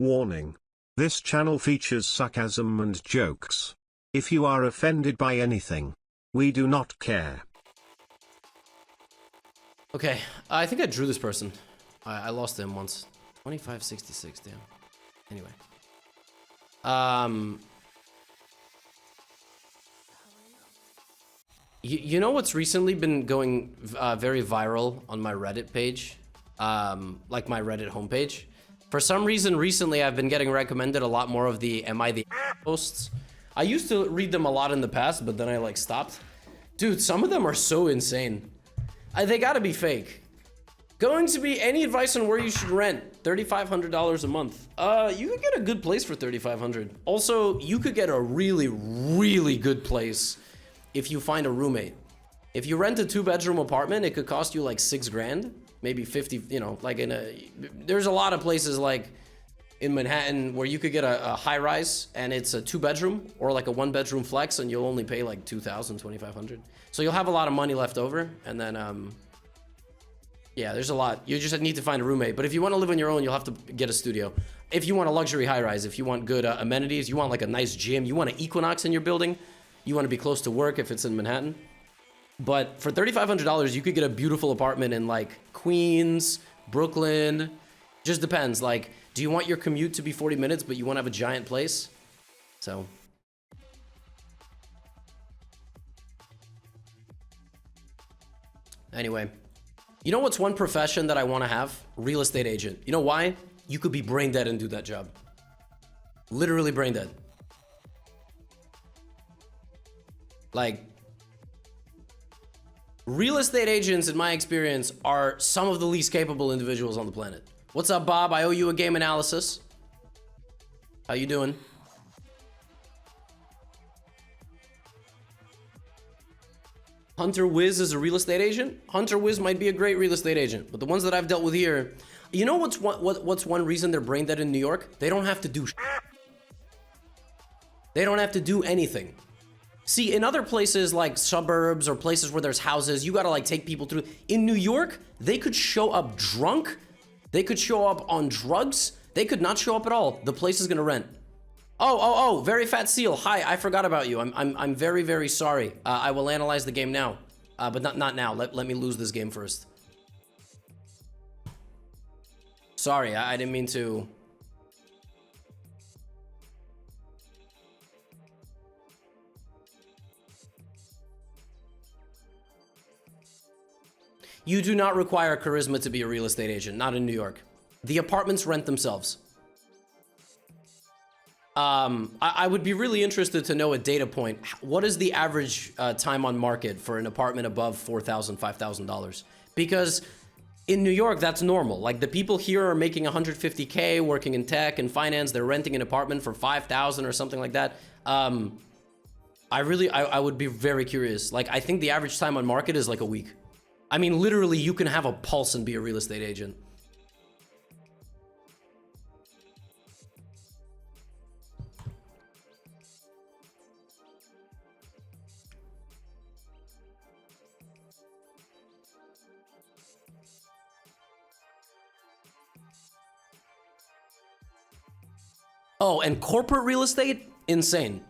Warning. This channel features sarcasm and jokes. If you are offended by anything, we do not care. Okay, I think I drew this person. I lost him once. 2566, damn. Anyway. You know what's recently been going very viral on my Reddit page? Like my Reddit homepage? For some reason, recently I've been getting recommended a lot more of the Am I the posts. I used to read them a lot in the past, but then I like stopped. Dude, some of them are so insane. They gotta be fake. Going to be any advice on where you should rent? $3,500 a month. You could get a good place for $3,500. Also, you could get a really, really good place if you find a roommate. If you rent a 2-bedroom apartment, it could cost you like 6 grand. Maybe 50, you know, like there's a lot of places like in Manhattan where you could get a high rise and it's a 2-bedroom or like a 1-bedroom flex and you'll only pay like $2,000, $2,500. So you'll have a lot of money left over. And then, yeah, there's a lot. You just need to find a roommate. But if you want to live on your own, you'll have to get a studio. If you want a luxury high rise, if you want good amenities, you want like a nice gym, you want an Equinox in your building, you want to be close to work if it's in Manhattan. But for $3,500, you could get a beautiful apartment in like Queens, Brooklyn. Just depends. Like, do you want your commute to be 40 minutes, but you want to have a giant place? So. Anyway, you know what's one profession that I want to have? Real estate agent. You know why? You could be brain dead and do that job. Literally brain dead. Like, real estate agents, in my experience, are some of the least capable individuals on the planet. What's up, Bob? I owe you a game analysis. How you doing? Hunter Wiz is a real estate agent? Hunter Wiz might be a great real estate agent, but the ones that I've dealt with here, you know what's one reason they're brain dead in New York? They don't have to do They don't have to do anything. See, in other places like suburbs or places where there's houses, you gotta like take people through. In New York, they could show up drunk. They could show up on drugs. They could not show up at all. The place is gonna rent. Oh, very fat seal. Hi, I forgot about you. I'm very, very sorry. I will analyze the game now, but not now. Let me lose this game first. Sorry, I didn't mean to. You do not require charisma to be a real estate agent, not in New York. The apartments rent themselves. I would be really interested to know a data point. What is the average time on market for an apartment above $4,000, $5,000? Because in New York, that's normal. Like the people here are making 150K, working in tech and finance. They're renting an apartment for 5,000 or something like that. I would be very curious. Like, I think the average time on market is like a week. I mean, literally, you can have a pulse and be a real estate agent. Oh, and corporate real estate? Insane.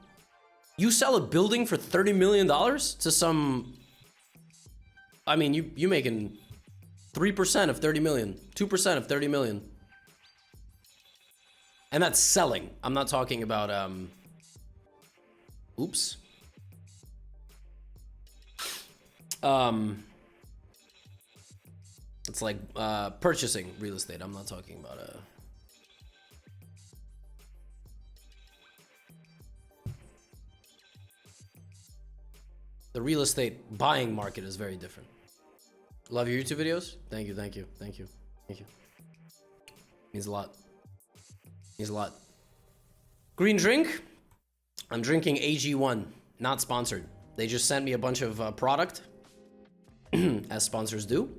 You sell a building for $30 million to some... I mean, you making 3% of 30 million, 2% of 30 million. And that's selling. I'm not talking about, oops. It's like, purchasing real estate. I'm not talking about, the real estate buying market is very different. Love your YouTube videos. Thank you, thank you, thank you, thank you. Means a lot. Means a lot. Green drink. I'm drinking AG1, not sponsored. They just sent me a bunch of product, as sponsors do.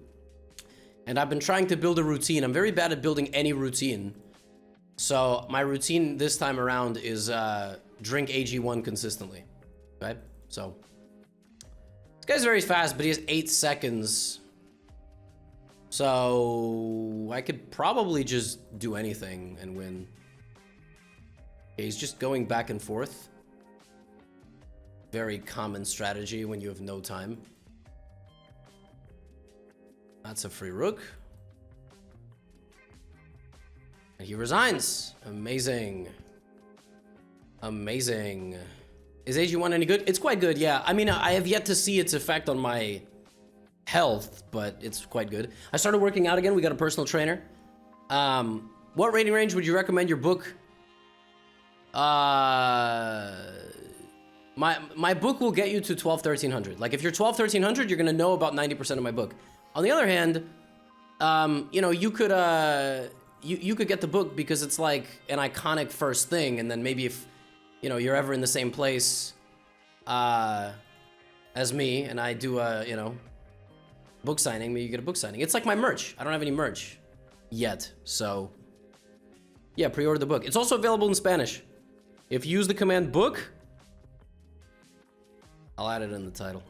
And I've been trying to build a routine. I'm very bad at building any routine. So my routine this time around is drink AG1 consistently. Okay? So this guy's very fast, but he has 8 seconds. So I could probably just do anything and win. Okay, he's just going back and forth. Very common strategy when you have no time. That's a free rook. And he resigns. Amazing. Amazing. Is AG1 any good? It's quite good, yeah. I mean, I have yet to see its effect on my health, but it's quite good. I started working out again. We got a personal trainer. What rating range would you recommend your book? My book will get you to 12, 1300. Like if you're 12, 1300, you're gonna know about 90% of my book. On the other hand, you know, you could get the book because it's like an iconic first thing, and then maybe if you know you're ever in the same place as me, and I do a you know book signing, maybe you get a book signing. It's like my merch. I don't have any merch yet, so yeah, pre-order the book. It's also available in Spanish. If you use the command book, I'll add it in the title.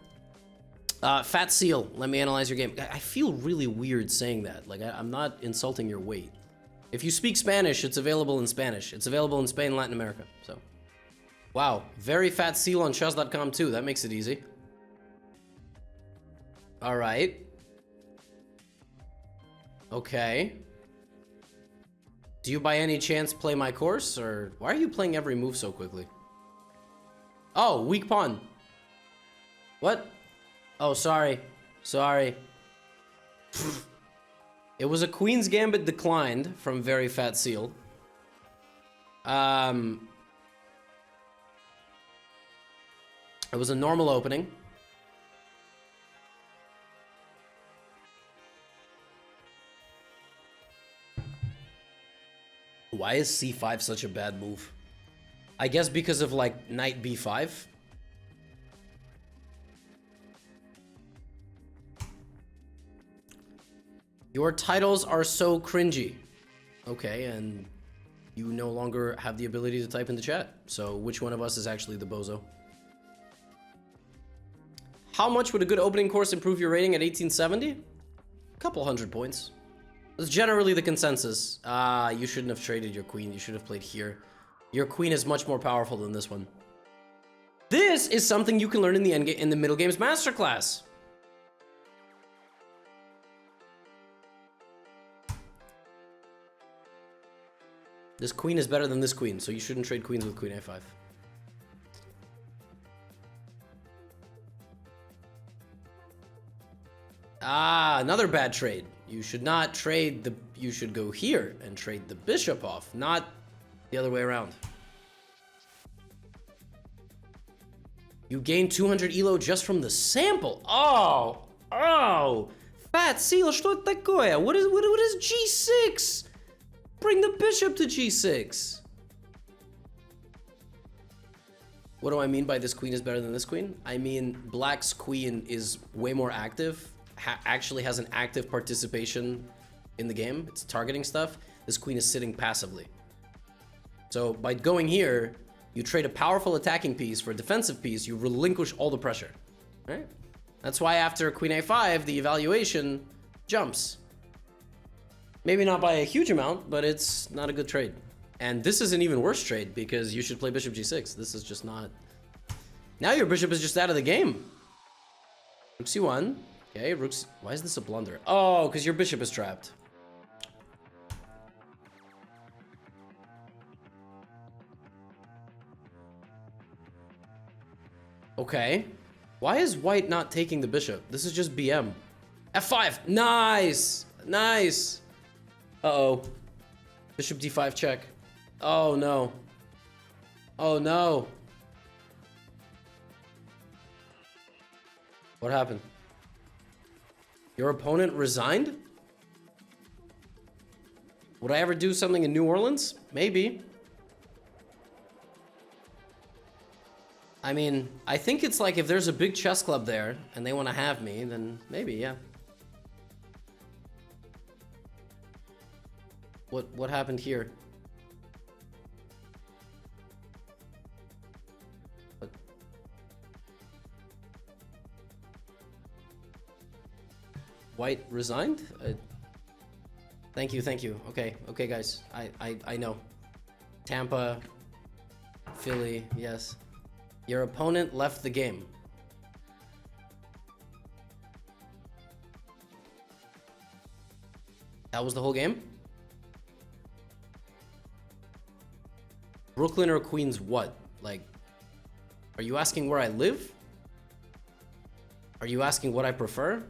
Fat Seal, let me analyze your game. I feel really weird saying that. Like, I'm not insulting your weight. If you speak Spanish, it's available in Spanish. It's available in Spain and Latin America, so. Wow, very Fat Seal on chess.com too. That makes it easy. All right. Okay. Do you by any chance play my course, or why are you playing every move so quickly? Oh, weak pawn. What? Oh, sorry. Sorry. It was a Queen's Gambit declined from Very Fat Seal. It was a normal opening. Why is c5 such a bad move? I guess because of like knight b5. Your titles are so cringy. Okay, and you no longer have the ability to type in the chat. So which one of us is actually the bozo? How much would a good opening course improve your rating at 1870? A couple hundred points. That's generally the consensus. You shouldn't have traded your queen. You should have played here. Your queen is much more powerful than this one. This is something you can learn in the Middle Games Masterclass. This queen is better than this queen, so you shouldn't trade queens with queen a5. Ah, another bad trade. You should not trade the... You should go here and trade the bishop off, not the other way around. You gain 200 elo just from the sample. Oh! Oh! Fat Seal, что такое? What is G6? Bring the bishop to G6. What do I mean by this queen is better than this queen? I mean, black's queen is way more active, actually has an active participation in the game. It's targeting stuff. This queen is sitting passively. So by going here, you trade a powerful attacking piece for a defensive piece, you relinquish all the pressure, right? That's why after queen a5, the evaluation jumps. Maybe not by a huge amount, but it's not a good trade. And this is an even worse trade because you should play bishop g6. This is just not... Now your bishop is just out of the game. Rook c1. Okay, rook's... Why is this a blunder? Oh, because your bishop is trapped. Okay. Why is white not taking the bishop? This is just BM. F5. Nice. Nice. Uh-oh. Bishop d5 check. Oh, no. Oh, no. What happened? Your opponent resigned? Would I ever do something in New Orleans? Maybe. I mean, I think it's like if there's a big chess club there and they want to have me, then maybe, yeah. What happened here? What? White resigned? Thank you, thank you. Okay, okay, guys. I know. Tampa, Philly, yes. Your opponent left the game. That was the whole game? Brooklyn or Queens what? Like, are you asking where I live? Are you asking what I prefer?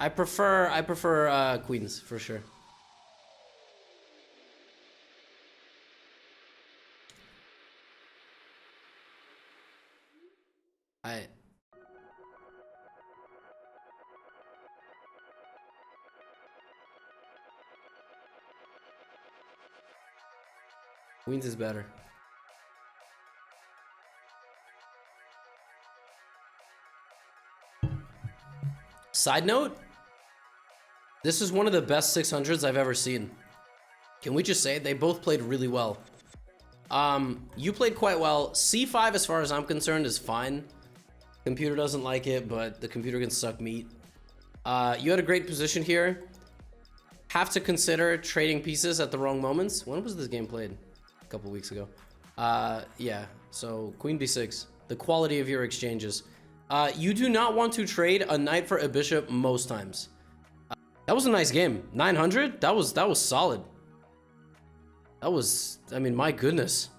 I prefer Queens for sure. Queens is better. Side note, this is one of the best 600s I've ever seen. Can we just say they both played really well? You played quite well. C5, as far as I'm concerned, is fine. Computer doesn't like it, but the computer can suck meat. You had a great position here. Have to consider trading pieces at the wrong moments. When was this game played? A couple weeks ago. Yeah, so Queen B6. The quality of your exchanges. You do not want to trade a knight for a bishop most times. That was a nice game. 900? That was solid. That was, I mean, my goodness.